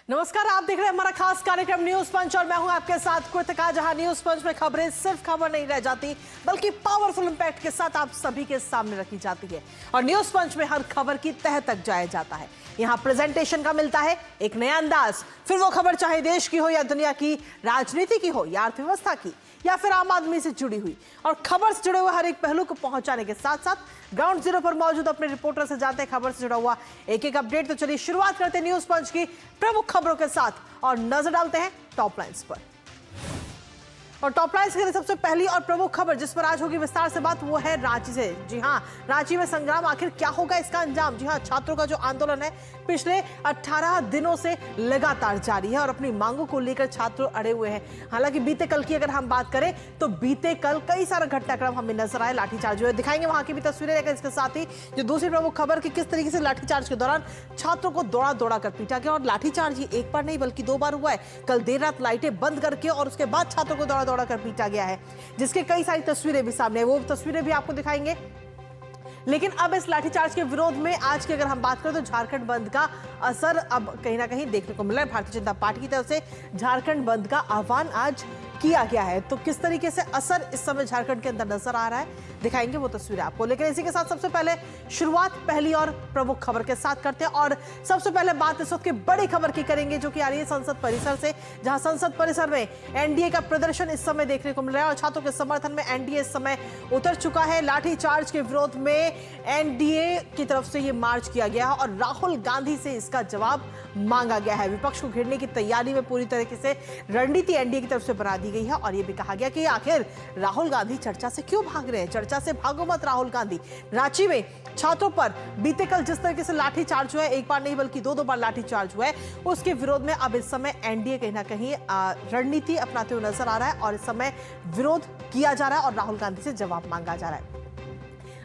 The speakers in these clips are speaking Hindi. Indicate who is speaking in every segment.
Speaker 1: नमस्कार, आप देख रहे हैं हमारा खास कार्यक्रम न्यूज पंच और मैं हूं आपके साथ कृतिका। जहां न्यूज पंच में खबरें सिर्फ खबर नहीं रह जाती बल्कि पावरफुल इंपैक्ट के साथ आप सभी के सामने रखी जाती है और न्यूज पंच में हर खबर की तह तक जाया जाता है। यहां प्रेजेंटेशन का मिलता है एक नया अंदाज, फिर वो खबर चाहे देश की हो या दुनिया की, राजनीति की हो या अर्थव्यवस्था की या फिर आम आदमी से जुड़ी हुई, और खबर से जुड़े हुए हर एक पहलू को पहुंचाने के साथ साथ ग्राउंड जीरो पर मौजूद अपने रिपोर्टर से जानते हैं खबर से जुड़ा हुआ एक एक अपडेट। तो चलिए शुरुआत करते हैं न्यूज पंच की प्रमुख खबरों के साथ और नजर डालते हैं टॉप लाइंस पर। और टॉप लाइन्स के लिए सबसे पहली और प्रमुख खबर जिस पर आज होगी विस्तार से बात, वो है रांची से। जी हां, रांची में संग्राम, आखिर क्या होगा इसका अंजाम। जी हां, छात्रों का जो आंदोलन है पिछले 18 दिनों से लगातार जारी है और अपनी मांगों को लेकर छात्र अड़े हुए हैं। हालांकि बीते कल की अगर हम बात करें तो बीते कल कई सारे घटनाक्रम हमें नजर आए, लाठीचार्ज हुए, दिखाएंगे वहां की भी तस्वीरें। लेकर इसके साथ ही जो दूसरी प्रमुख खबर कि किस तरीके से लाठीचार्ज के दौरान छात्रों को दौड़ा दौड़ा कर पीटा गया और लाठीचार्ज ये एक बार नहीं बल्कि 2 बार हुआ है। कल देर रात लाइटें बंद करके और उसके बाद छात्रों को दौड़ा दौड़ा कर पीटा गया है, जिसके कई सारी तस्वीरें भी सामने है, वो तस्वीरें भी आपको दिखाएंगे। लेकिन अब इस लाठीचार्ज के विरोध में आज की अगर हम बात करें तो झारखंड बंद का असर अब कहीं ना कहीं देखने को मिला है। भारतीय जनता पार्टी की तरफ से झारखंड बंद का आह्वान आज किया गया है, तो किस तरीके से असर इस समय झारखंड के अंदर नजर आ रहा है दिखाएंगे वो तस्वीरें आपको। लेकिन इसी के साथ सबसे पहले शुरुआत पहली और प्रमुख खबर के साथ करते हैं और सबसे पहले बात इस वक्त की बड़ी खबर की करेंगे जो कि आ रही है संसद परिसर से, जहां संसद परिसर में एनडीए का प्रदर्शन इस समय देखने को मिल रहा है और छात्रों के समर्थन में एनडीए इस समय उतर चुका है। लाठीचार्ज के विरोध में एनडीए की तरफ से ये मार्च किया गया है और राहुल गांधी से इसका जवाब मांगा गया है। विपक्ष को घेरने की तैयारी में पूरी तरीके से रणनीति एनडीए की तरफ से बना दी गई है और यह भी कहा गया कि आखिर राहुल गांधी चर्चा से क्यों भाग रहे हैं। चर्चा से भागो मत राहुल गांधी। रांची में छात्रों पर बीते कल जिस तरीके से लाठीचार्ज हुआ है, एक बार नहीं बल्कि 2 बार लाठीचार्ज हुआ है, उसके विरोध में अब इस समय एनडीए कहीं ना कहीं रणनीति अपनाते हुए नजर आ रहा है और इस समय विरोध किया जा रहा है और राहुल गांधी से जवाब मांगा जा रहा है।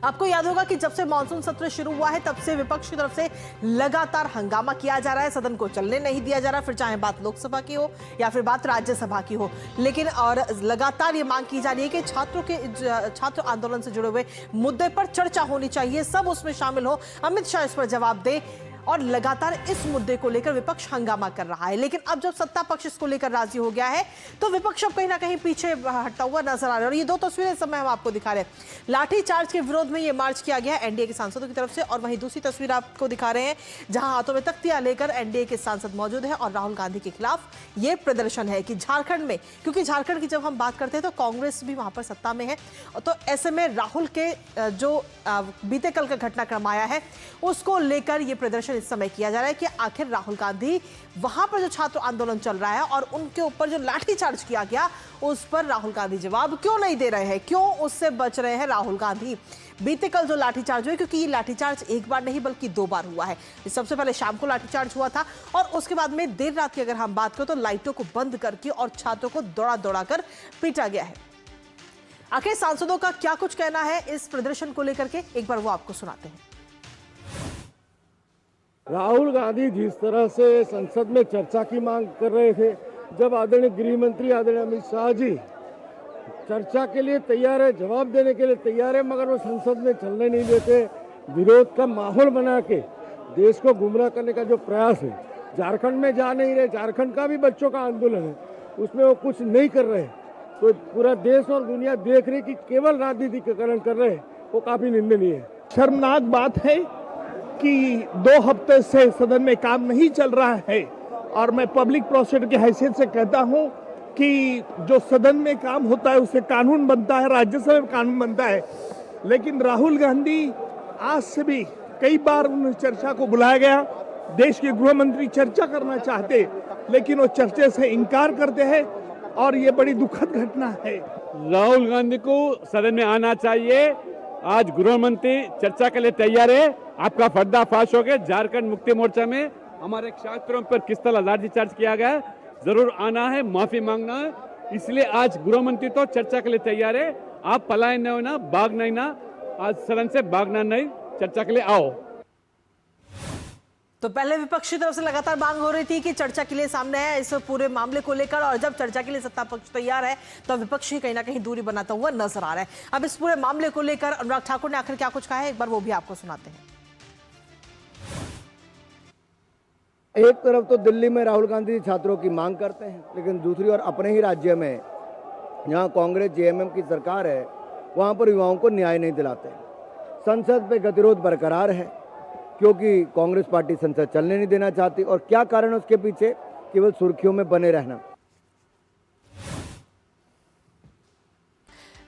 Speaker 1: आपको याद होगा कि जब से मानसून सत्र शुरू हुआ है तब से विपक्ष की तरफ से लगातार हंगामा किया जा रहा है, सदन को चलने नहीं दिया जा रहा, फिर चाहे बात लोकसभा की हो या फिर बात राज्यसभा की हो। लेकिन और लगातार ये मांग की जा रही है कि छात्र आंदोलन से जुड़े हुए मुद्दे पर चर्चा होनी चाहिए, सब उसमें शामिल हो, अमित शाह इस पर जवाब दे और लगातार इस मुद्दे को लेकर विपक्ष हंगामा कर रहा है। लेकिन अब जब सत्ता पक्ष इसको लेकर राजी हो गया है तो विपक्ष अब कहीं ना कहीं पीछे हटता हुआ नजर आ रहा है और ये 2 तस्वीरें इस समय हम आपको दिखा रहे हैं। लाठीचार्ज के विरोध में ये मार्च किया गया है एनडीए के सांसदों की तरफ से और वहीं दूसरी तस्वीर आपको दिखा रहे हैं जहां हाथों में तख्तियां लेकर एनडीए के सांसद मौजूद है और राहुल गांधी के खिलाफ ये प्रदर्शन है कि झारखंड में, क्योंकि झारखंड की जब हम बात करते हैं तो कांग्रेस भी वहां पर सत्ता में है, तो ऐसे में राहुल के जो बीते कल का घटनाक्रम आया है उसको लेकर यह प्रदर्शन इस समय किया जा रहा है कि आखिर राहुल गांधी वहां पर जो छात्र आंदोलन चल रहा है और उनके ऊपर जो लाठीचार्ज किया गया उस पर राहुल गांधी जवाब क्यों नहीं दे रहे हैं, क्यों उससे बच रहे हैं राहुल गांधी। बीते कल जो लाठीचार्ज हुआ, क्योंकि ये लाठीचार्ज एक बार नहीं बल्कि 2 बार हुआ है। सबसे पहले शाम को लाठीचार्ज हुआ था और उसके बाद में देर रात की अगर हम बात करें तो लाइटों को बंद करके और छात्रों को दौड़ा दौड़ा कर पीटा गया है। आखिर सांसदों का क्या कुछ कहना है इस प्रदर्शन को लेकर के, एक बार वो आपको सुनाते हैं।
Speaker 2: राहुल गांधी जिस तरह से संसद में चर्चा की मांग कर रहे थे, जब आदरणीय गृह मंत्री आदरणीय अमित शाह जी चर्चा के लिए तैयार है, जवाब देने के लिए तैयार है, मगर वो संसद में चलने नहीं देते, विरोध का माहौल बना के देश को गुमराह करने का जो प्रयास है, झारखंड में जा नहीं रहे, झारखंड का भी बच्चों का आंदोलन है, उसमें वो कुछ नहीं कर रहे, तो पूरा देश और दुनिया देख रही कि केवल राजनीतिकरण कर रहे हैं, वो काफी निंदनीय है।
Speaker 3: शर्मनाक बात है कि 2 हफ्ते से सदन में काम नहीं चल रहा है और मैं पब्लिक प्रोसिक्यूटर की हैसियत से कहता हूं कि जो सदन में काम होता है उससे कानून बनता है, राज्यसभा में कानून बनता है, लेकिन राहुल गांधी आज से भी कई बार उन चर्चा को बुलाया गया, देश के गृह मंत्री चर्चा करना चाहते लेकिन वो चर्चा से इनकार करते हैं और ये बड़ी दुखद घटना है।
Speaker 4: राहुल गांधी को सदन में आना चाहिए, आज गृह मंत्री चर्चा के लिए तैयार है। आपका पर्दाफाश हो गया, झारखंड मुक्ति मोर्चा में हमारे छात्रों पर किस तरह लाठीचार्ज किया गया, जरूर आना है, माफी मांगना है, इसलिए आज गृह मंत्री तो चर्चा के लिए तैयार है। आप पलायन नहीं होना, भाग नहीं ना, आज सदन से भागना नहीं, चर्चा के लिए आओ।
Speaker 1: तो पहले विपक्ष की तरफ से लगातार मांग हो रही थी कि चर्चा के लिए सामने है इस पूरे मामले को लेकर और जब चर्चा के लिए सत्ता पक्ष तैयार है तो विपक्ष ही कहीं ना कहीं दूरी बनाता हुआ नजर आ रहा है। अब इस पूरे मामले को लेकर अनुराग ठाकुर ने आखिर क्या कुछ कहा है, एक बार वो भी आपको सुनाते हैं।
Speaker 2: एक तरफ तो दिल्ली में राहुल गांधी छात्रों की मांग करते हैं, लेकिन दूसरी ओर अपने ही राज्य में जहां कांग्रेस जेएमएम की सरकार है वहां पर युवाओं को न्याय नहीं दिलाते। संसद पे गतिरोध बरकरार है क्योंकि कांग्रेस पार्टी संसद चलने नहीं देना चाहती। और क्या कारण है उसके पीछे? केवल सुर्खियों में बने रहना।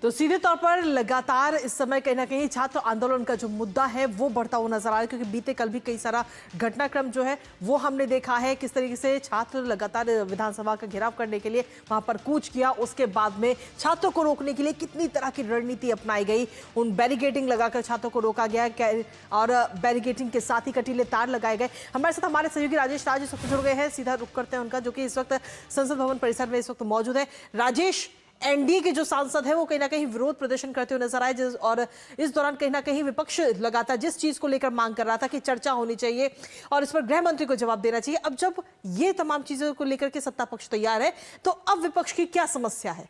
Speaker 1: तो सीधे तौर पर लगातार इस समय कहीं ना कहीं छात्र आंदोलन का जो मुद्दा है वो बढ़ता हुआ नजर आ रहा है, क्योंकि बीते कल भी कई सारा घटनाक्रम जो है वो हमने देखा है किस तरीके से छात्र लगातार विधानसभा का घेराव करने के लिए वहां पर कूच किया। उसके बाद में छात्रों को रोकने के लिए कितनी तरह की रणनीति अपनाई गई, उन बैरिकेडिंग लगाकर छात्रों को रोका गया और बैरिकेडिंग के साथ ही कटीले तार लगाए गए। हमारे साथ हमारे सहयोगी राजेश राज इस वक्त जुड़ गए हैं, सीधा रुख करते हैं उनका, जो कि इस वक्त संसद भवन परिसर में इस वक्त मौजूद है। राजेश, एनडीए के जो सांसद हैं वो कहीं ना कहीं विरोध प्रदर्शन करते हुए नजर आए, और इस दौरान कहीं ना कहीं विपक्ष लगातार जिस चीज को लेकर मांग कर रहा था कि चर्चा होनी चाहिए और इस पर गृह मंत्री को जवाब देना चाहिए, अब जब ये तमाम चीजों को लेकर के सत्ता पक्ष तैयार है तो अब विपक्ष की क्या समस्या है?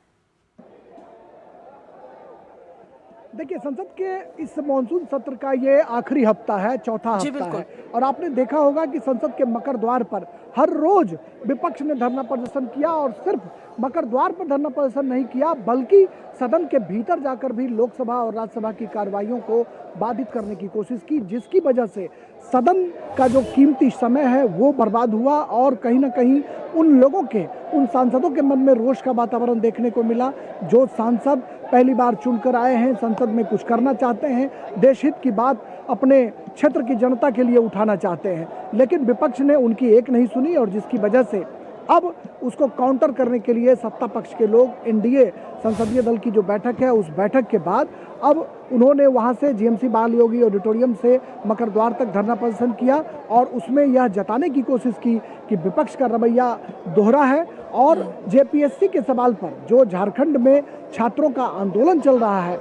Speaker 3: देखिए, संसद के इस मॉनसून सत्र का ये आखिरी हफ्ता है, चौथा हफ्ता है, और आपने देखा होगा कि संसद के मकर द्वार पर हर रोज विपक्ष ने धरना प्रदर्शन किया, और सिर्फ मकर द्वार पर धरना प्रदर्शन नहीं किया बल्कि सदन के भीतर जाकर भी लोकसभा और राज्यसभा की कार्रवाइयों को बाधित करने की कोशिश की, जिसकी वजह से सदन का जो कीमती समय है वो बर्बाद हुआ। और कहीं ना कहीं उन लोगों के, उन सांसदों के मन में रोष का वातावरण देखने को मिला जो सांसद पहली बार चुनकर आए हैं, संसद में कुछ करना चाहते हैं, देश हित की बात अपने क्षेत्र की जनता के लिए उठाना चाहते हैं, लेकिन विपक्ष ने उनकी एक नहीं सुनी, और जिसकी वजह से अब उसको काउंटर करने के लिए सत्ता पक्ष के लोग, एनडीए संसदीय दल की जो बैठक है उस बैठक के बाद अब उन्होंने वहां से जीएमसी बाल योगी ऑडिटोरियम से मकर द्वार तक धरना प्रदर्शन किया, और उसमें यह जताने की कोशिश की कि विपक्ष का रवैया दोहरा है, और जेपीएससी के सवाल पर जो झारखंड में छात्रों का आंदोलन चल रहा है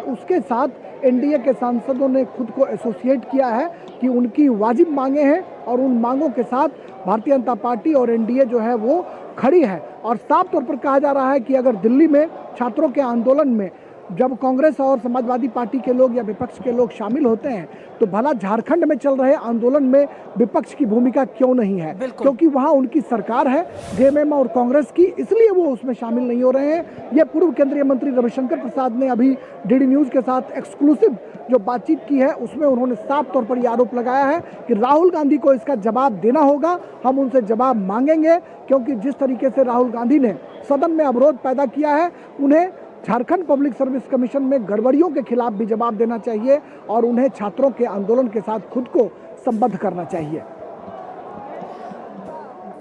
Speaker 3: उसके साथ एनडीए के सांसदों ने खुद को एसोसिएट किया है कि उनकी वाजिब मांगे हैं, और उन मांगों के साथ भारतीय जनता पार्टी और एनडीए जो है वो खड़ी है। और साफ तौर पर कहा जा रहा है कि अगर दिल्ली में छात्रों के आंदोलन में जब कांग्रेस और समाजवादी पार्टी के लोग या विपक्ष के लोग शामिल होते हैं तो भला झारखंड में चल रहे आंदोलन में विपक्ष की भूमिका क्यों नहीं है? क्योंकि वहां उनकी सरकार है जेएमएम और कांग्रेस की, इसलिए वो उसमें शामिल नहीं हो रहे हैं। ये पूर्व केंद्रीय मंत्री रविशंकर प्रसाद ने अभी डीडी न्यूज के साथ एक्सक्लूसिव जो बातचीत की है उसमें उन्होंने साफ तौर पर यह आरोप लगाया है कि राहुल गांधी को इसका जवाब देना होगा, हम उनसे जवाब मांगेंगे, क्योंकि जिस तरीके से राहुल गांधी ने सदन में अवरोध पैदा किया है उन्हें झारखंड पब्लिक सर्विस कमीशन में गड़बड़ियों के खिलाफ भी जवाब देना चाहिए, और उन्हें छात्रों के आंदोलन के साथ खुद को संबद्ध करना चाहिए।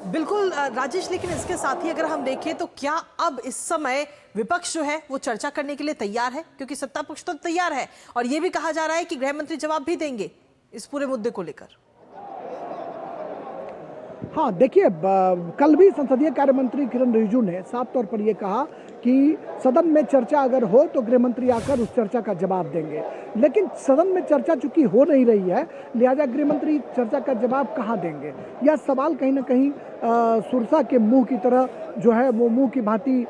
Speaker 1: बिल्कुल राजेश, लेकिन इसके साथ ही अगर हम देखें तो क्या अब इस समय विपक्ष जो है वो चर्चा करने के लिए तैयार है? क्योंकि सत्ता पक्ष तो तैयार है और ये भी कहा जा रहा है कि गृह मंत्री जवाब भी देंगे इस पूरे मुद्दे को लेकर।
Speaker 3: हाँ, देखिए, कल भी संसदीय कार्य मंत्री किरण रिजिजू ने साफ तौर पर यह कहा कि सदन में चर्चा अगर हो तो गृह मंत्री आकर उस चर्चा का जवाब देंगे, लेकिन सदन में चर्चा चूंकि हो नहीं रही है लिहाजा गृह मंत्री चर्चा का जवाब कहाँ देंगे? यह सवाल कहीं ना कहीं सुरसा के मुंह की तरह जो है वो मुंह की भांति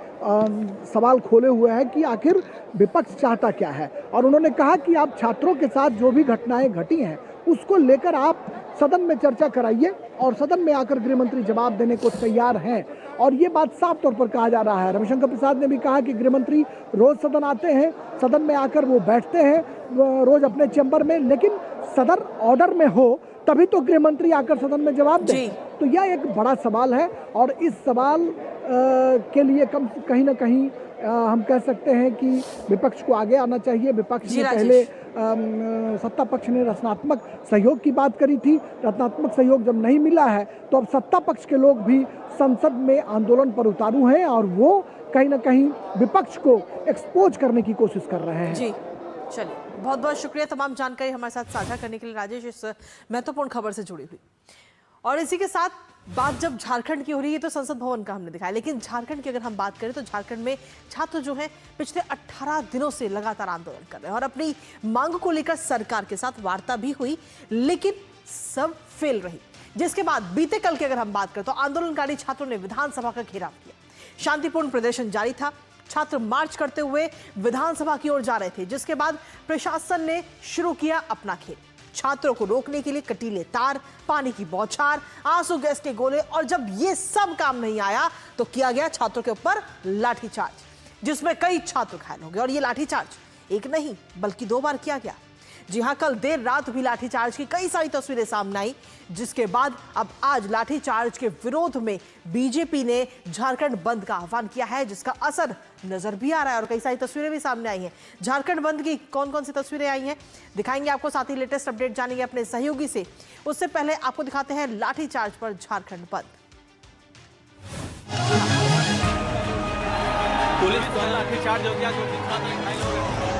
Speaker 3: सवाल खोले हुए है कि आखिर विपक्ष चाहता क्या है। और उन्होंने कहा कि आप छात्रों के साथ जो भी घटनाएं घटी हैं उसको लेकर आप सदन में चर्चा कराइए, और सदन में आकर गृह मंत्री जवाब देने को तैयार हैं। और ये बात साफ तौर पर कहा जा रहा है। रविशंकर प्रसाद ने भी कहा कि गृह मंत्री रोज सदन आते हैं, सदन में आकर वो बैठते हैं रोज अपने चैम्बर में, लेकिन सदन ऑर्डर में हो तभी तो गृह मंत्री आकर सदन में जवाब दें। तो यह एक बड़ा सवाल है, और इस सवाल के लिए कहीं ना कहीं हम कह सकते हैं कि विपक्ष को आगे आना चाहिए। विपक्ष ने पहले सत्ता पक्ष ने रचनात्मक सहयोग की बात करी थी, रचनात्मक सहयोग जब नहीं मिला है तो अब सत्ता पक्ष के लोग भी संसद में आंदोलन पर उतारू हैं, और वो कहीं ना कहीं विपक्ष को एक्सपोज करने की कोशिश कर रहे हैं।
Speaker 1: जी चलिए, बहुत बहुत शुक्रिया तमाम जानकारी हमारे साथ साझा करने के लिए राजेश, इस महत्वपूर्ण खबर से जुड़ी हुई। और इसी के साथ बात जब झारखंड की हो रही है तो संसद भवन का हमने दिखाया, लेकिन झारखंड की अगर हम बात करें तो झारखंड में छात्र जो हैं पिछले 18 दिनों से लगातार आंदोलन कर रहे हैं और अपनी मांग को लेकर सरकार के साथ वार्ता भी हुई, लेकिन सब फेल रही। जिसके बाद बीते कल की अगर हम बात करें तो आंदोलनकारी छात्रों ने विधानसभा का घेराव किया। शांतिपूर्ण प्रदर्शन जारी था, छात्र मार्च करते हुए विधानसभा की ओर जा रहे थे, जिसके बाद प्रशासन ने शुरू किया अपना खेल। छात्रों को रोकने के लिए कटीले तार, पानी की बौछार, आंसू गैस के गोले, और जब ये सब काम नहीं आया तो किया गया छात्रों के ऊपर लाठीचार्ज, जिसमें कई छात्र घायल हो गए। और ये लाठीचार्ज एक नहीं बल्कि 2 बार किया गया। जी हां, कल देर रात भी लाठीचार्ज की कई सारी तस्वीरें सामने आई, जिसके बाद अब आज लाठीचार्ज के विरोध में बीजेपी ने झारखंड बंद का आह्वान किया है, जिसका असर नजर भी आ रहा है और कई सारी तस्वीरें भी सामने आई हैं। झारखंड बंद की कौन कौन सी तस्वीरें आई हैं दिखाएंगे आपको, साथ ही लेटेस्ट अपडेट जानेंगे अपने सहयोगी से। उससे पहले आपको दिखाते हैं लाठीचार्ज पर झारखंड बंद।
Speaker 5: पुलिस द्वारा लाठीचार्ज हो गया, जो कि छात्र घायल हो गए।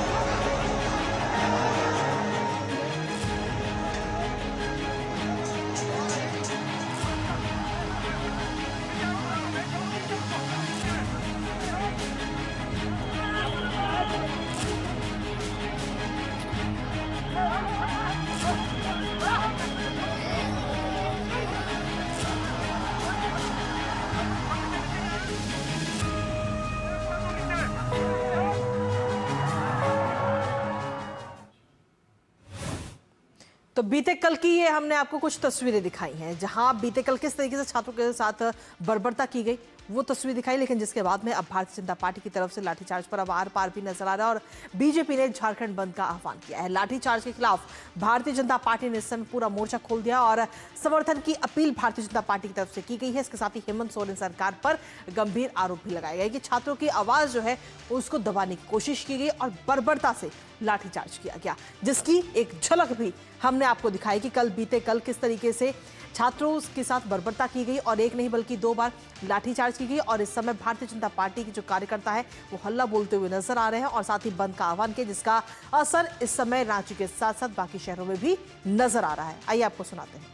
Speaker 1: तो बीते कल की ये हमने आपको कुछ तस्वीरें दिखाई हैं, जहां बीते कल किस तरीके से छात्रों के साथ बर्बरता की गई वो तस्वीर दिखाई, लेकिन जिसके बाद में अब भारतीय जनता पार्टी की तरफ से लाठीचार्ज पर अब आर पार भी नजर आ रहा है और बीजेपी ने झारखंड बंद का आह्वान किया है। लाठीचार्ज के खिलाफ भारतीय जनता पार्टी ने इस समय पूरा मोर्चा खोल दिया और समर्थन की अपील भारतीय जनता पार्टी की तरफ से की गई है। इसके साथ ही हेमंत सोरेन सरकार पर गंभीर आरोप भी लगाया गया कि छात्रों की आवाज जो है उसको दबाने की कोशिश की गई और बर्बरता से लाठीचार्ज किया गया, जिसकी एक झलक भी हमने आपको दिखाई कि बीते कल किस तरीके से छात्रों के साथ बर्बरता की गई और एक नहीं बल्कि 2 बार लाठीचार्ज की गई। और इस समय भारतीय जनता पार्टी के जो कार्यकर्ता है वो हल्ला बोलते हुए नजर आ रहे हैं और साथ ही बंद का आह्वान किया, जिसका असर इस समय रांची के साथ साथ बाकी शहरों में भी नजर आ रहा है। आइए आपको सुनाते हैं।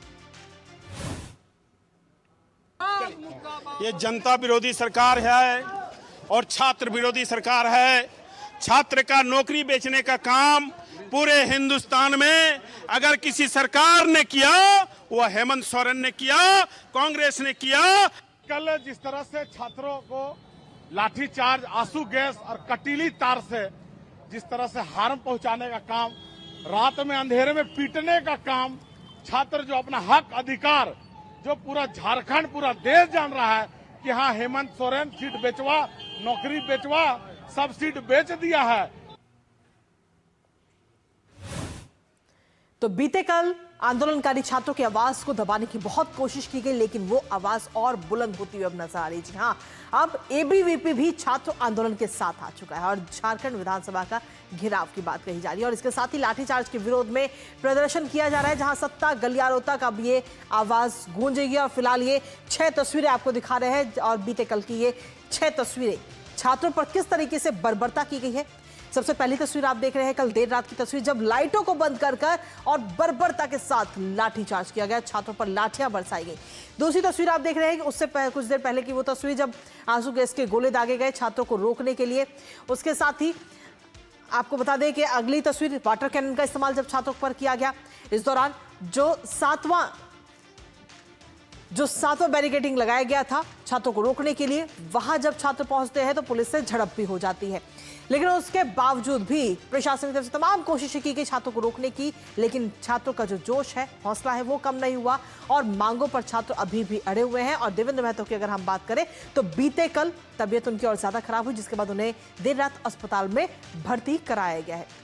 Speaker 6: ये जनता विरोधी सरकार है और छात्र विरोधी सरकार है। छात्र का नौकरी बेचने का काम पूरे हिंदुस्तान में अगर किसी सरकार ने किया, वो हेमंत सोरेन ने किया, कांग्रेस ने किया।
Speaker 2: कल जिस तरह से छात्रों को लाठीचार्ज, आंसू गैस और कटीली तार से जिस तरह से हार्म पहुंचाने का काम, रात में अंधेरे में पीटने का काम, छात्र जो अपना हक अधिकार, जो पूरा झारखंड, पूरा देश जान रहा है कि हाँ हेमंत सोरेन सीट बेचवा, नौकरी बेचवा, सब सीट बेच दिया है।
Speaker 1: तो बीते कल आंदोलनकारी छात्रों की आवाज को दबाने की बहुत कोशिश की गई, लेकिन वो आवाज और बुलंद होती हुई अब नजर आ रही है। जी हाँ, अब एबीवीपी भी छात्र आंदोलन के साथ आ चुका है और झारखंड विधानसभा का घेराव की बात कही जा रही है और इसके साथ ही लाठीचार्ज के विरोध में प्रदर्शन किया जा रहा है, जहां सत्ता गलियारों तक अब ये आवाज गूंजेगी। और फिलहाल ये 6 तस्वीरें आपको दिखा रहे हैं और बीते कल की ये 6 तस्वीरें छात्रों पर किस तरीके से बर्बरता की गई है। सबसे पहली तस्वीर आप देख रहे हैं कल देर रात की तस्वीर, जब लाइटों को बंद कर और बर्बरता के साथ लाठीचार्ज किया गया, छात्रों पर लाठियां बरसाई गई। दूसरी तस्वीर आप देख रहे हैं कि उससे कुछ देर पहले की वो तस्वीर, जब आंसू गैस के गोले दागे गए छात्रों को रोकने के लिए। उसके साथ ही आपको बता दें कि अगली तस्वीर वाटर कैनन का इस्तेमाल जब छात्रों पर किया गया। इस दौरान जो सातवां बैरिकेडिंग लगाया गया था छात्रों को रोकने के लिए, वहां जब छात्र पहुंचते हैं तो पुलिस से झड़प भी हो जाती है। लेकिन उसके बावजूद भी प्रशासन की तरफ से तमाम कोशिशें की गई छात्रों को रोकने की, लेकिन छात्रों का जो जोश है, हौसला है, वो कम नहीं हुआ और मांगों पर छात्र अभी भी अड़े हुए हैं। और देवेंद्र महतो की अगर हम बात करें तो बीते कल तबीयत उनकी और ज्यादा खराब हुई, जिसके बाद उन्हें देर रात अस्पताल में भर्ती कराया गया है।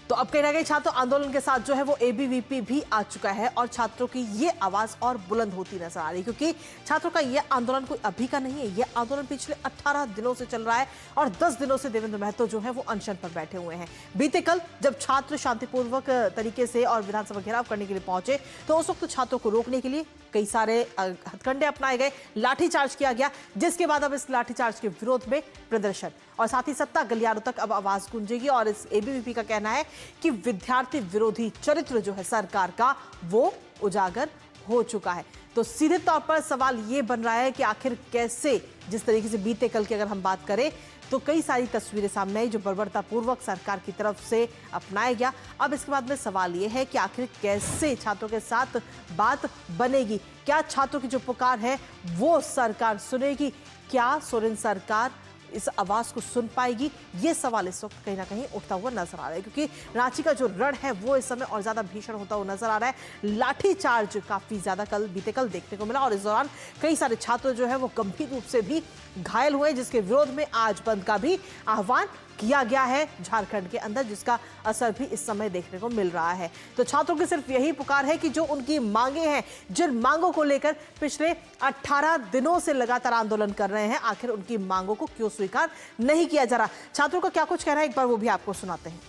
Speaker 1: तो अब कहीं ना कहीं छात्र आंदोलन के साथ जो है वो एबीवीपी भी आ चुका है और छात्रों की ये आवाज और बुलंद होती नजर आ रही है, क्योंकि छात्रों का ये आंदोलन कोई अभी का नहीं है। ये आंदोलन पिछले 18 दिनों से चल रहा है और 10 दिनों से देवेंद्र महतो जो है वो अनशन पर बैठे हुए हैं। बीते कल जब छात्र शांतिपूर्वक तरीके से और विधानसभा घेराव करने के लिए पहुंचे तो उस वक्त छात्रों को रोकने के लिए कई सारे हथकंडे अपनाए गए, लाठीचार्ज किया गया, जिसके बाद अब इस लाठीचार्ज के विरोध में प्रदर्शन और साथ ही सत्ता गलियारों तक अब आवाज गूंजेगी। और इस एबीवीपी का कहना है कि विद्यार्थी विरोधी चरित्र जो है सरकार का, वो उजागर हो चुका है। तो सीधे तौर पर सवाल ये बन रहा है कि आखिर कैसे, जिस तरीके से बीते कल की अगर हम बात करें तो कई सारी तस्वीरें सामने आई जो बर्बरतापूर्वक सरकार की तरफ से अपनाया गया। अब इसके बाद में सवाल ये है कि आखिर कैसे छात्रों के साथ बात बनेगी, क्या छात्रों की जो पुकार है वो सरकार सुनेगी, क्या सोरेन सरकार इस आवाज को सुन पाएगी, ये सवाल इस वक्त कहीं ना कहीं उठता हुआ नजर आ रहा है, क्योंकि रांची का जो रण है वो इस समय और ज्यादा भीषण होता हुआ नजर आ रहा है। लाठीचार्ज काफी ज्यादा बीते कल देखने को मिला और इस दौरान कई सारे छात्र जो है वो गंभीर रूप से भी घायल हुए, जिसके विरोध में आज बंद का भी आह्वान किया गया है झारखंड के अंदर, जिसका असर भी इस समय देखने को मिल रहा है। तो छात्रों की सिर्फ यही पुकार है कि जो उनकी मांगे हैं, जिन मांगों को लेकर पिछले 18 दिनों से लगातार आंदोलन कर रहे हैं, आखिर उनकी मांगों को क्यों स्वीकार नहीं किया जा रहा। छात्रों का क्या कुछ कहना है, एक बार वो भी आपको सुनाते हैं।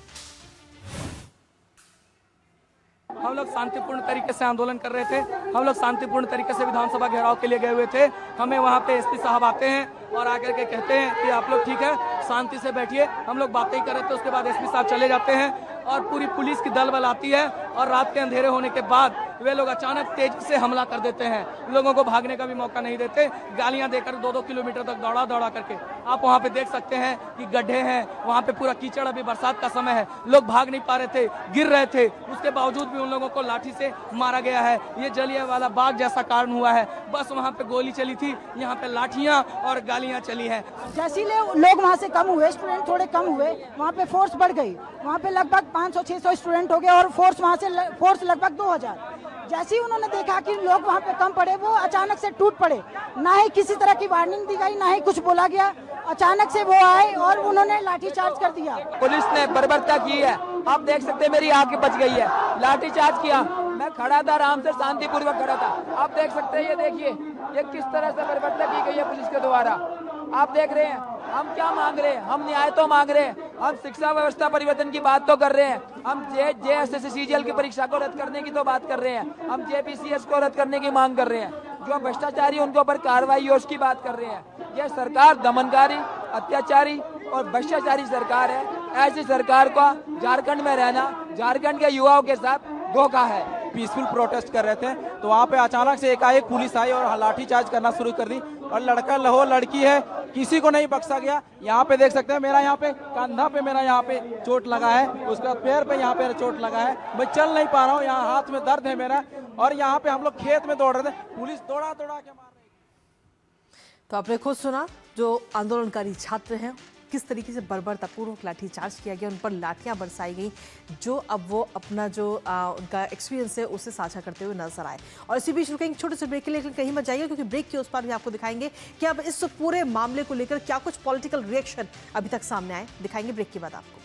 Speaker 7: हम लोग शांतिपूर्ण तरीके से आंदोलन कर रहे थे। हम लोग शांतिपूर्ण तरीके से विधानसभा घेराव के लिए गए हुए थे। हमें वहाँ पे एसपी साहब आते हैं और आकर के कहते हैं कि आप लोग ठीक है, शांति से बैठिए। हम लोग बातें ही कर रहे थे, उसके बाद एसपी साहब चले जाते हैं और पूरी पुलिस की दल बल आती है और रात के अंधेरे होने के बाद वे लोग अचानक तेजी से हमला कर देते हैं। लोगों को भागने का भी मौका नहीं देते, गालियां देकर 2-2 किलोमीटर तक दौड़ा करके। आप वहां पे देख सकते हैं कि गड्ढे हैं, वहां पे पूरा कीचड़, अभी बरसात का समय है, लोग भाग नहीं पा रहे थे, गिर रहे थे, उसके बावजूद भी उन लोगों को लाठी से मारा गया है। ये जलियांवाला बाग जैसा कारण हुआ है, बस वहाँ पे गोली चली थी, यहाँ पे लाठियां और गालियां चली है।
Speaker 8: जैसे लोग वहाँ से कम हुए, स्टूडेंट थोड़े कम हुए, वहाँ पे फोर्स बढ़ गई। वहाँ पे लगभग 500-600 स्टूडेंट हो गए और फोर्स वहाँ से लगभग 2000। जैसे ही उन्होंने देखा कि लोग वहाँ पे कम पड़े, वो अचानक से टूट पड़े। ना ही किसी तरह की वार्निंग दी गई, ना ही कुछ बोला गया। अचानक से वो आए और उन्होंने लाठीचार्ज कर दिया।
Speaker 7: पुलिस ने बर्बरता की है, आप देख सकते हैं, मेरी आंख बच गई है। लाठीचार्ज किया, मैं खड़ा था, आराम से शांतिपूर्वक खड़ा था। आप देख सकते हैं, ये देखिए ये किस तरह से बर्बरता की गई है पुलिस के द्वारा। आप देख रहे हैं, हम क्या मांग रहे हैं? हम न्याय तो मांग रहे हैं, हम शिक्षा व्यवस्था परिवर्तन की बात तो कर रहे हैं, हम JSS-CGL की परीक्षा को रद्द करने की तो बात कर रहे हैं, हम JPCS को रद्द करने की मांग कर रहे हैं, जो भ्रष्टाचारी उनके ऊपर कार्रवाई हो उसकी बात कर रहे हैं। यह सरकार दमनकारी, अत्याचारी और भ्रष्टाचारी सरकार है। ऐसी सरकार का झारखंड में रहना झारखंड के युवाओं के साथ धोखा है।
Speaker 5: पीसफुल प्रोटेस्ट कर रहे थे तो वहाँ पे अचानक से एकाएक पुलिस आई और लाठीचार्ज करना शुरू कर दी और लड़का लहो लड़की है, किसी को नहीं बख्शा गया। यहाँ पे देख सकते हैं, मेरा यहाँ पे कंधा पे मेरा यहाँ पे चोट लगा है, उसके बाद पैर पे यहाँ पे चोट लगा है, मैं चल नहीं पा रहा हूँ, यहाँ हाथ में दर्द है मेरा। और यहाँ पे हम लोग खेत में दौड़ रहे थे, पुलिस दौड़ा के मार रही।
Speaker 1: तो आपने खुद सुना, जो आंदोलनकारी छात्र हैं किस तरीके से बर्बरतापूर्वक लाठीचार्ज किया गया, उन पर लाठियां बरसाई गई, जो अब वो अपना जो उनका एक्सपीरियंस है उसे साझा करते हुए नजर आए। और इसी बीच रुकेंगे छोटे से ब्रेक के लिए, लेकिन कहीं मत जाइए, क्योंकि ब्रेक के उस पर भी आपको दिखाएंगे कि अब इस पूरे मामले को लेकर क्या कुछ पॉलिटिकल रिएक्शन अभी तक सामने आए, दिखाएंगे ब्रेक के बाद आपको।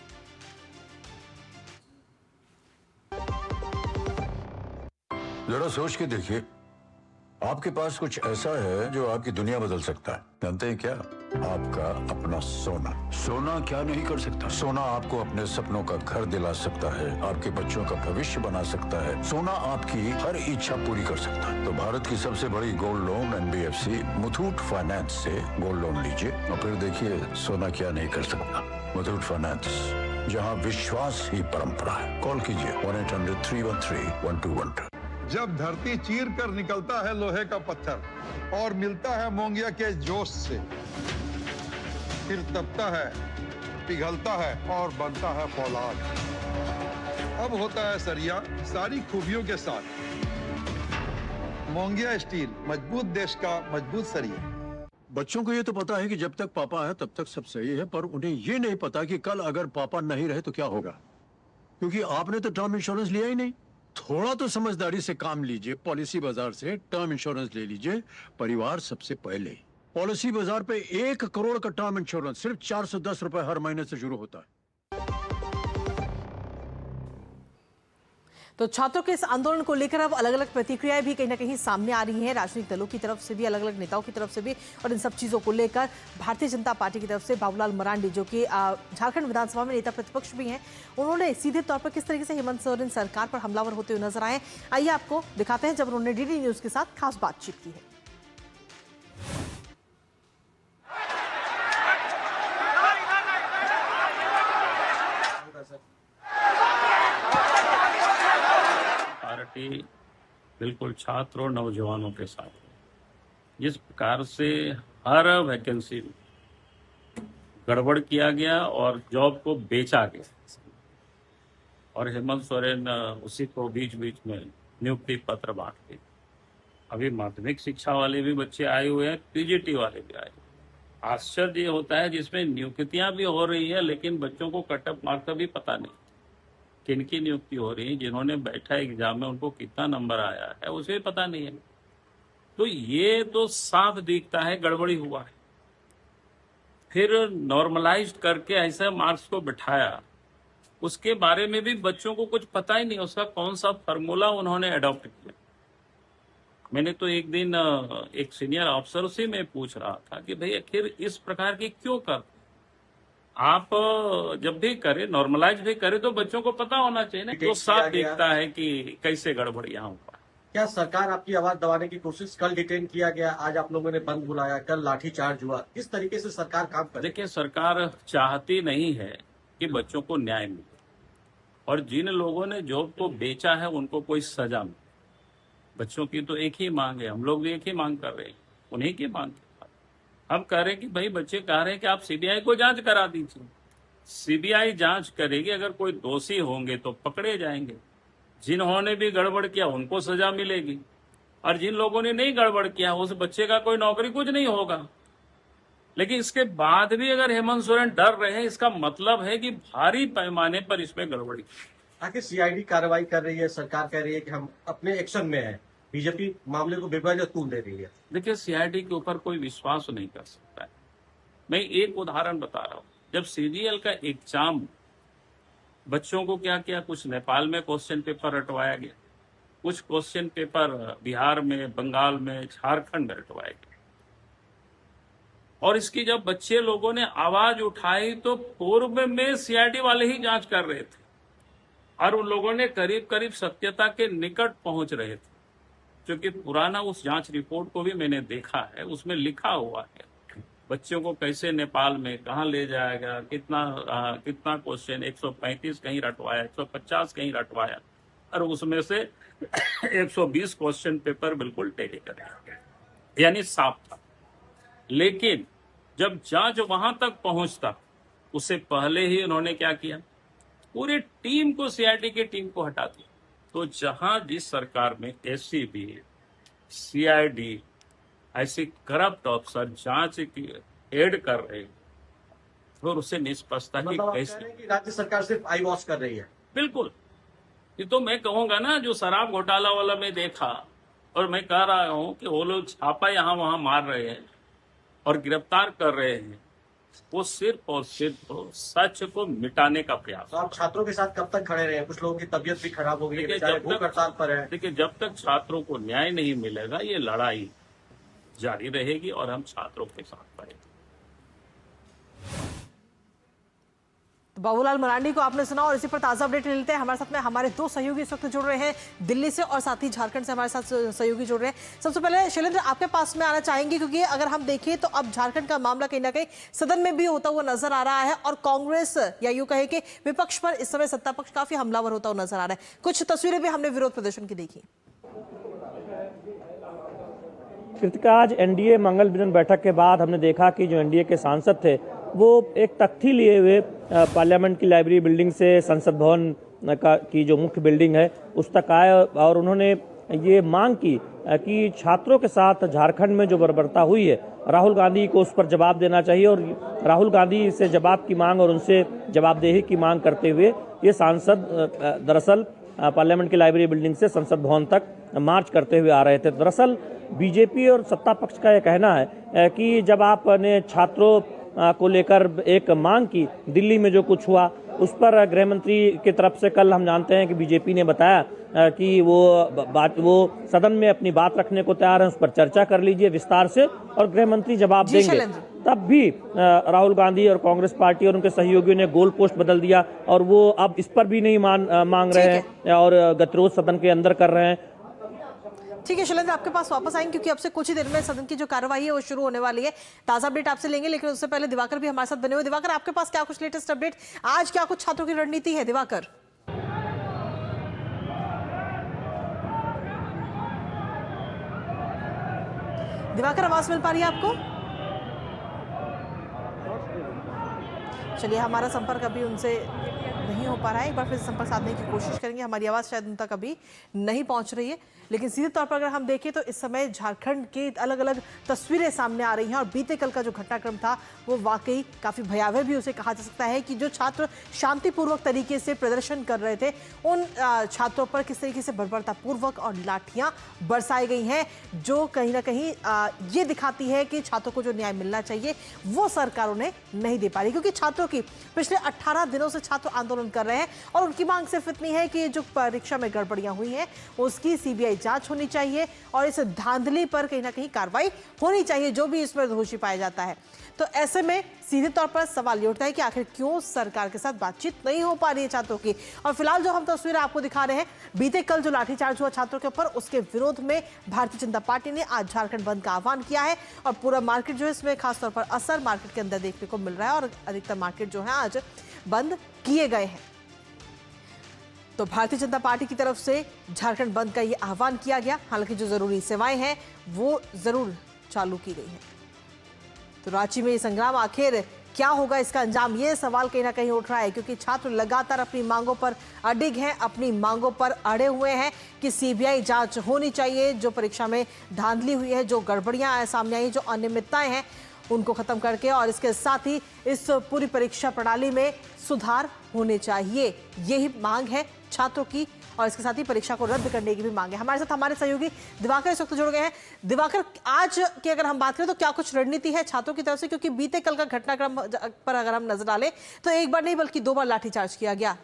Speaker 9: जरा सोच के देखिए, आपके पास कुछ ऐसा है जो आपकी दुनिया बदल सकता है। जानते हैं क्या? आपका अपना सोना। सोना क्या नहीं कर सकता? सोना आपको अपने सपनों का घर दिला सकता है, आपके बच्चों का भविष्य बना सकता है। सोना आपकी हर इच्छा पूरी कर सकता है। तो भारत की सबसे बड़ी gold loan NBFC Muthoot finance से गोल्ड लोन लीजिए और फिर देखिए सोना क्या नहीं कर सकता। मुथूट फाइनेंस, जहाँ विश्वास ही परंपरा है। कॉल कीजिए 1-800-313-1212।
Speaker 10: जब धरती चीर कर निकलता है लोहे का पत्थर और मिलता है मोंगिया के जोश से, फिर तपता है, पिघलता है और बनता है फौलाद। अब होता है सरिया सारी खूबियों के साथ। मोंगिया स्टील, मजबूत देश का मजबूत सरिया।
Speaker 9: बच्चों को ये तो पता है कि जब तक पापा है तब तक सब सही है, पर उन्हें ये नहीं पता कि कल अगर पापा नहीं रहे तो क्या होगा, क्योंकि आपने तो टर्म इंश्योरेंस लिया ही नहीं। थोड़ा तो समझदारी से काम लीजिए, पॉलिसी बाजार से टर्म इंश्योरेंस ले लीजिए, परिवार सबसे पहले। पॉलिसी बाजार पे 1 करोड़ का टर्म इंश्योरेंस सिर्फ 410 रुपए हर महीने से शुरू होता है।
Speaker 1: तो छात्रों के इस आंदोलन को लेकर अब अलग अलग प्रतिक्रियाएं भी कहीं ना कहीं सामने आ रही हैं, राजनीतिक दलों की तरफ से भी, अलग अलग नेताओं की तरफ से भी। और इन सब चीज़ों को लेकर भारतीय जनता पार्टी की तरफ से बाबूलाल मरांडी, जो कि झारखंड विधानसभा में नेता प्रतिपक्ष भी हैं, उन्होंने सीधे तौर पर किस तरीके से हेमंत सोरेन सरकार पर हमलावर होते हुए नजर आए। आइए आपको दिखाते हैं जब उन्होंने DD न्यूज के साथ खास बातचीत की है।
Speaker 11: पार्टी बिल्कुल छात्र और नौजवानों के साथ, जिस प्रकार से हर वैकेंसी गड़बड़ किया गया और जॉब को बेचा गया, और हेमंत सोरेन उसी को बीच बीच में नियुक्ति पत्र बांटते। अभी माध्यमिक शिक्षा वाले भी बच्चे आए हुए हैं, PGT वाले भी आए, आश्चर्य ये होता है जिसमें नियुक्तियां भी हो रही है लेकिन बच्चों को कट ऑफ मार्क्स का भी पता नहीं किन की नियुक्ति हो रही है, जिन्होंने बैठा एग्जाम में उनको कितना नंबर आया है उसे भी पता नहीं है। तो ये तो साफ दिखता है गड़बड़ी हुआ है। फिर नॉर्मलाइज्ड करके ऐसे मार्क्स को बिठाया, उसके बारे में भी बच्चों को कुछ पता ही नहीं, उसका कौन सा फार्मूला उन्होंने अडॉप्ट किया। मैंने तो एक दिन एक सीनियर अफसर से मैं पूछ रहा था कि भाई आखिर इस प्रकार की क्यों कर, आप जब भी करें नॉर्मलाइज भी करें तो बच्चों को पता होना चाहिए ना। तो साफ दिखता है कि कैसे गड़बड़ यहाँ हुआ।
Speaker 12: क्या सरकार आपकी आवाज दबाने की कोशिश, कल डिटेन किया गया, आज आप लोगों ने बंद बुलाया, कल लाठीचार्ज हुआ, किस तरीके से सरकार काम कर?
Speaker 11: देखिए, सरकार चाहती नहीं है कि बच्चों को न्याय मिले और जिन लोगों ने जॉब को बेचा है उनको कोई सजा मिले। बच्चों की तो एक ही मांग है, हम लोग भी एक ही मांग कर रहे हैं, उन्हीं की मांग। हम कह रहे हैं कि भाई बच्चे कह रहे हैं कि आप सीबीआई को जांच करा दीजिए। सीबीआई जांच करेगी, अगर कोई दोषी होंगे तो पकड़े जाएंगे, जिन्होंने भी गड़बड़ किया उनको सजा मिलेगी और जिन लोगों ने नहीं गड़बड़ किया उस बच्चे का कोई नौकरी कुछ नहीं होगा। लेकिन इसके बाद भी अगर हेमंत सोरेन डर रहे हैं, इसका मतलब है कि भारी पैमाने पर इसमें गड़बड़ी।
Speaker 12: आखिर सीआईडी कार्रवाई कर रही है, सरकार कह रही है कि हम अपने एक्शन में है, बीजेपी मामले को बेवजह तूल दे रही है।
Speaker 11: देखिए, सीआईडी के ऊपर कोई विश्वास नहीं कर सकता है। मैं एक उदाहरण बता रहा हूँ, जब सीजीएल का एग्जाम बच्चों को क्या किया, कुछ नेपाल में क्वेश्चन पेपर रटवाया गया, कुछ क्वेश्चन पेपर बिहार में, बंगाल में, झारखंड में रटवाया गया। और इसकी जब बच्चे लोगों ने आवाज उठाई तो पूर्व में सीआईडी वाले ही जांच कर रहे थे और उन लोगों ने करीब करीब सत्यता के निकट पहुंच रहे थे, क्योंकि पुराना उस जांच रिपोर्ट को भी मैंने देखा है, उसमें लिखा हुआ है बच्चों को कैसे नेपाल में कहाँ ले जाएगा, कितना क्वेश्चन, 135 कहीं रटवाया, 150 कहीं रटवाया और उसमें से 120 क्वेश्चन पेपर बिल्कुल टेढ़े करे, यानी साफ था। लेकिन जब जांच वहां तक पहुंचता उससे पहले ही उन्होंने क्या किया, पूरी टीम को, सीआईडी की टीम को हटा दिया। तो जहां जिस सरकार में एसीबी, सीआईडी ऐसे करप्ट अफसर जांच की एड कर रहे हैं, फिर उसे निष्पक्षता की कैसे?
Speaker 12: कि राज्य सरकार सिर्फ आई वॉश कर रही है।
Speaker 11: बिल्कुल, ये तो मैं कहूंगा ना, जो शराब घोटाला वाला में देखा, और मैं कह रहा हूं कि वो लोग छापा यहाँ वहां मार रहे हैं और गिरफ्तार कर रहे हैं, वो सिर्फ और सिर्फ सच को मिटाने का प्रयास।
Speaker 12: तो आप छात्रों के साथ कब तक खड़े रहे? कुछ लोगों की तबीयत भी खराब हो गई, भूख हड़ताल पर है।
Speaker 11: देखिए, जब तक छात्रों को न्याय नहीं मिलेगा ये लड़ाई जारी रहेगी और हम छात्रों के साथ रहेंगे।
Speaker 1: तो बाबूलाल मरांडी को आपने सुना और इसी पर ताजा अपडेट लेते हैं। हमारे साथ में हमारे दो सहयोगी इस वक्त जुड़ रहे हैं, दिल्ली से और साथ ही झारखंड से हमारे साथ सहयोगी जुड़ रहे हैं। सबसे पहले शैलेंद्र, आपके पास में आना चाहेंगे, क्योंकि अगर हम देखें तो अब झारखंड का मामला कहीं ना कहीं सदन में भी होता हुआ नजर आ रहा है और कांग्रेस या यूं कहे कि विपक्ष पर इस समय सत्ता पक्ष काफी हमलावर होता हुआ नजर आ रहा है। कुछ तस्वीरें भी हमने विरोध प्रदर्शन की देखी।
Speaker 13: कृतिका, आज एनडीए मंगल मिलन बैठक के बाद हमने देखा कि जो एनडीए के सांसद थे वो एक तख्ती लिए हुए पार्लियामेंट की लाइब्रेरी बिल्डिंग से संसद भवन की जो मुख्य बिल्डिंग है उस तक आए और उन्होंने ये मांग की कि छात्रों के साथ झारखंड में जो बर्बरता हुई है, राहुल गांधी को उस पर जवाब देना चाहिए और राहुल गांधी से जवाब की मांग और उनसे जवाबदेही की मांग करते हुए ये सांसद दरअसल पार्लियामेंट की लाइब्रेरी बिल्डिंग से संसद भवन तक मार्च करते हुए आ रहे थे। दरअसल बीजेपी और सत्ता पक्ष का यह कहना है कि जब आपने छात्रों को लेकर एक मांग की, दिल्ली में जो कुछ हुआ उस पर गृह मंत्री की तरफ से कल हम जानते हैं कि बीजेपी ने बताया कि वो सदन में अपनी बात रखने को तैयार है, उस पर चर्चा कर लीजिए विस्तार से और गृह मंत्री जवाब देंगे। तब भी राहुल गांधी और कांग्रेस पार्टी और उनके सहयोगियों ने गोल पोस्ट बदल दिया और वो अब इस पर भी नहीं मांग रहे हैं और गतिरोध सदन के अंदर कर रहे हैं।
Speaker 1: ठीक है शैलेंद्र, आपके पास वापस आएंगे क्योंकि अब से कुछ ही देर में सदन की जो कार्रवाई है वो शुरू होने वाली है। ताजा अपडेट आपसे लेंगे, लेकिन उससे पहले दिवाकर भी हमारे साथ बने हुए। दिवाकर, आपके पास क्या कुछ लेटेस्ट अपडेट, आज क्या कुछ छात्रों की रणनीति है? दिवाकर आवाज मिल पा रही है आपको? चलिए, हमारा संपर्क अभी उनसे नहीं हो पा रहा है। एक बार फिर संपर्क साधने की कोशिश करेंगे, हमारी आवाज़ शायद उन तक अभी नहीं पहुंच रही है। लेकिन सीधे तौर पर अगर हम देखें तो इस समय झारखंड की अलग अलग तस्वीरें सामने आ रही हैं और बीते कल का जो घटनाक्रम था वो वाकई काफ़ी भयावह भी उसे कहा जा सकता है कि जो छात्र शांतिपूर्वक तरीके से प्रदर्शन कर रहे थे उन छात्रों पर किस तरीके से बर्बरतापूर्वक और लाठियां बरसाई गई हैं, जो कहीं ना कहीं ये दिखाती है कि छात्रों को जो न्याय मिलना चाहिए वो सरकार उन्हें नहीं दे पा रही। क्योंकि छात्रों की पिछले 18 दिनों से छात्र आंदोलन कर रहे हैं और उनकी मांग सिर्फ इतनी है कि जो परीक्षा में गड़बड़ियां हुई हैं उसकी सीबीआई जांच होनी चाहिए और इस धांधली पर कहीं ना कहीं कार्रवाई होनी चाहिए जो भी इसमें दोषी पाया जाता है। तो ऐसे में सीधे तौर पर सवाल ये उठता है कि आखिर क्यों सरकार के साथ बातचीत नहीं हो पा रही है छात्रों की। और फिलहाल जो हम तस्वीरें आपको दिखा रहे हैं, बीते कल जो लाठीचार्ज हुआ छात्रों के ऊपर, उसके विरोध में भारतीय जनता पार्टी ने आज झारखंड बंद का आह्वान किया है और पूरा मार्केट जो है इसमें खासतौर पर असर मार्केट के अंदर देखने को मिल रहा है और अधिकतर मार्केट जो है आज बंद किए गए हैं। तो भारतीय जनता पार्टी की तरफ से झारखंड बंद का ये आह्वान किया गया। हालांकि जो जरूरी सेवाएं हैं वो जरूर चालू की गई हैं। तो रांची में ये संग्राम आखिर क्या होगा, इसका अंजाम, ये सवाल कहीं ना कहीं उठ रहा है क्योंकि छात्र लगातार अपनी मांगों पर अडिग हैं, अपनी मांगों पर अड़े हुए हैं कि सीबीआई जांच होनी चाहिए। जो परीक्षा में धांधली हुई है, जो गड़बड़ियां सामने आई, जो अनियमितताएं हैं उनको खत्म करके और इसके साथ ही इस पूरी परीक्षा प्रणाली में सुधार होने चाहिए, यही मांग है छात्रों की। और इसके साथ ही परीक्षा को रद्द करने की भी मांग है। हमारे साथ हमारे सहयोगी दिवाकर इस वक्त जुड़ गए हैं। दिवाकर, आज की अगर हम बात करें तो क्या कुछ रणनीति है छात्रों की तरफ से, क्योंकि बीते कल का घटनाक्रम पर अगर हम नजर डालें तो एक बार नहीं बल्कि 2 बार लाठीचार्ज किया गया।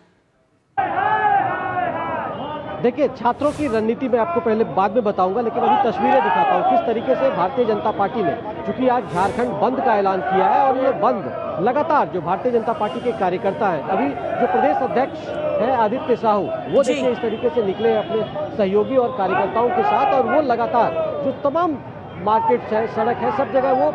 Speaker 14: देखिए, छात्रों की रणनीति मैं आपको पहले बाद में बताऊंगा, लेकिन अभी तस्वीरें दिखाता हूं किस तरीके से भारतीय जनता पार्टी ने, चूंकि आज झारखंड बंद का ऐलान किया है और ये बंद लगातार जो भारतीय जनता पार्टी के कार्यकर्ता हैं, अभी जो प्रदेश अध्यक्ष है आदित्य साहू, वो देखिए इस तरीके से निकले हैं अपने सहयोगी और कार्यकर्ताओं के साथ और वो लगातार जो तमाम मार्केट है, सड़क है, सब जगह वो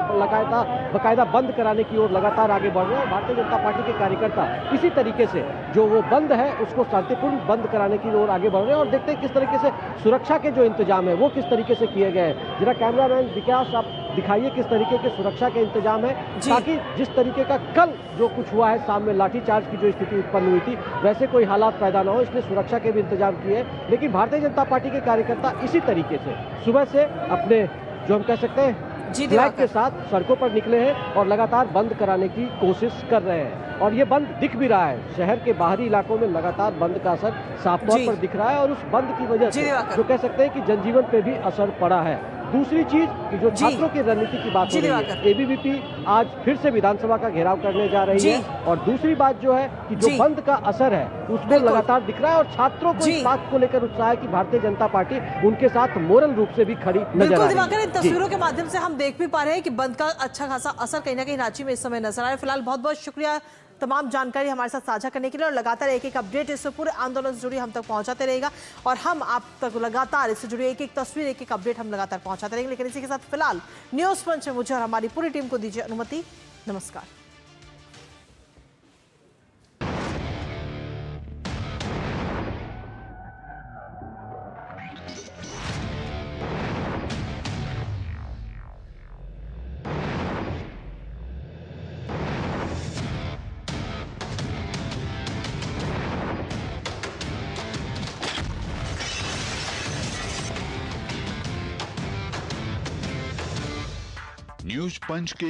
Speaker 14: बकायदा बंद कराने की ओर लगातार आगे बढ़ रहे हैं। भारतीय जनता पार्टी के कार्यकर्ता इसी तरीके से जो वो बंद है उसको शांतिपूर्ण बंद कराने की ओर आगे बढ़ रहे हैं और देखते हैं किस तरीके से सुरक्षा के जो इंतजाम है वो किस तरीके से किए गए हैं। जरा कैमरामैन विकास आप दिखाइए किस तरीके के सुरक्षा के इंतजाम है, ताकि जिस तरीके का कल जो कुछ हुआ है सामने लाठीचार्ज की जो स्थिति उत्पन्न हुई थी वैसे कोई हालात पैदा ना हो, इसलिए सुरक्षा के भी इंतजाम किए। लेकिन भारतीय जनता पार्टी के कार्यकर्ता इसी तरीके से सुबह से अपने जो हम कह सकते हैं फ्लैग के साथ सड़कों पर निकले हैं और लगातार बंद कराने की कोशिश कर रहे हैं और ये बंद दिख भी रहा है। शहर के बाहरी इलाकों में लगातार बंद का असर साफ तौर पर दिख रहा है और उस बंद की वजह से जो कह सकते हैं कि जनजीवन पे भी असर पड़ा है। दूसरी चीज कि जो छात्रों की रणनीति की बात हो रही है, एबीवीपी आज फिर से विधानसभा का घेराव करने जा रही है और दूसरी बात जो है कि जो बंद का असर है उसमें लगातार दिख रहा है और छात्रों को इस बात को लेकर उत्साह है कि भारतीय जनता पार्टी उनके साथ मोरल रूप से भी खड़ी नजर आ रही है।
Speaker 1: इन तस्वीरों के माध्यम से हम देख भी पा रहे हैं कि बंद का अच्छा खासा असर कहीं ना कहीं रांची में इस समय नजर आ रहा है। फिलहाल बहुत बहुत शुक्रिया तमाम जानकारी हमारे साथ साझा करने के लिए और लगातार एक एक अपडेट इस पूरे आंदोलन से जुड़ी हम तक पहुंचाते रहेगा और हम आप तक लगातार इससे जुड़ी एक एक तस्वीर, एक एक अपडेट हम लगातार पहुंचाते रहेंगे। लेकिन इसी के साथ फिलहाल न्यूज़ पंच में मुझे और हमारी पूरी टीम को दीजिए अनुमति। नमस्कार।
Speaker 15: न्यूज पंच के